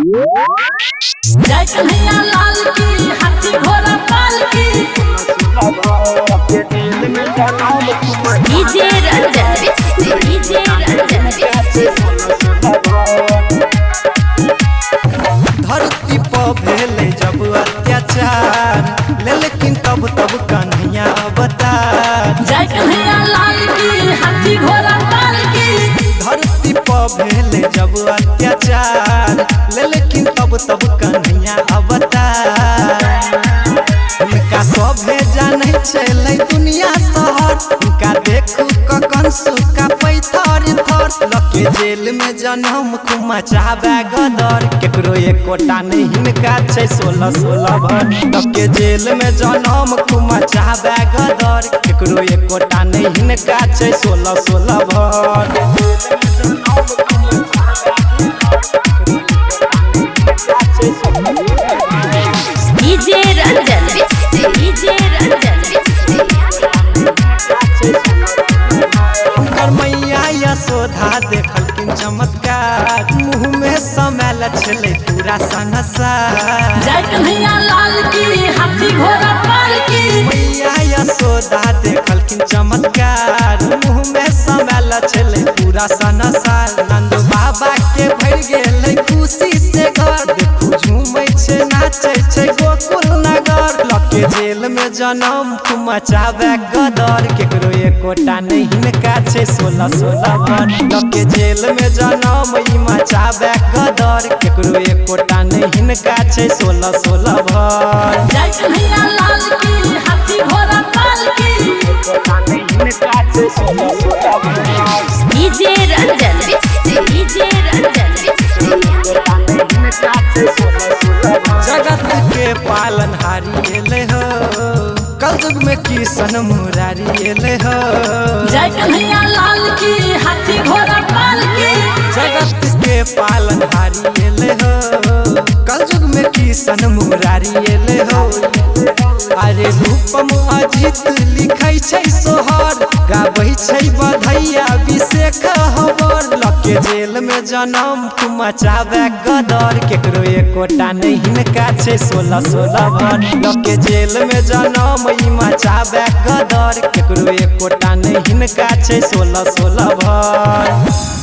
जय कन्हैया लाल की हाथी घोड़ा पाल की डीजे रंजन धरती पर भेले जब अत्याचार लेकिन तब कन्हैया अवतार। जय कन्हैया लाल की हाथी घोड़ा पाल की धरती पर भेले जब अत्याचार लेकिन तब कन्हैया अवतार। उनका सभे जाने चले दुनिया शहर उनका देखू ककन सुका पैथर थर लके जेल में जन्म खुमा चाहबे गदर केकरो एकोटा नहीं हिनका छै 16 भर लके जेल में जन्म खुमा चाहबे गदर केकरो एकोटा नहीं हिनका छै 16 भर। डीजे रंजन मैया यशोधा देखलखिन चमत्कार मुँह में समय छले पूरा संसार। जय कन्हैया लाल की हाथी घोड़ा पाल की मैया यशोदा देखलखिन चमत्कार मुँह में समय छले पूरा संसार। नंद बाबा के भर गेले खुशी से घर देखू झूमै छे नाचै छे गोकुल नगर लके जेल में जन्म मचाबे गदर केकरो एकोटा नहीं हिनका छै 16 भर लके जेल में जन्म ई मचाबे गदर केकरो एकोटा नहीं हिनका छै 16 भर। जय कन्हैया लाल की हाथी घोड़ा पाल की डीजे रंजन जगत के पालनहारी एले हो कलयुग में किशन मुरारी एले हो। जय कन्हैया लाल की हाथी घोड़ा पाल की जगत के पालनहारी एले हो कलयुग में किशन मुरारी एले हो। अरे रूपम अजित लिखै छै सोहर गाबै छै बधैया अभिषेक हवर लके जेल में जन्म मचाबे गदर केकरो एकोटा नहीं हिनका छै 16 भर लके जेल में जन्म ई मचाबे गदर केकरो एकोटा नहीं हिनका छै 16 भर।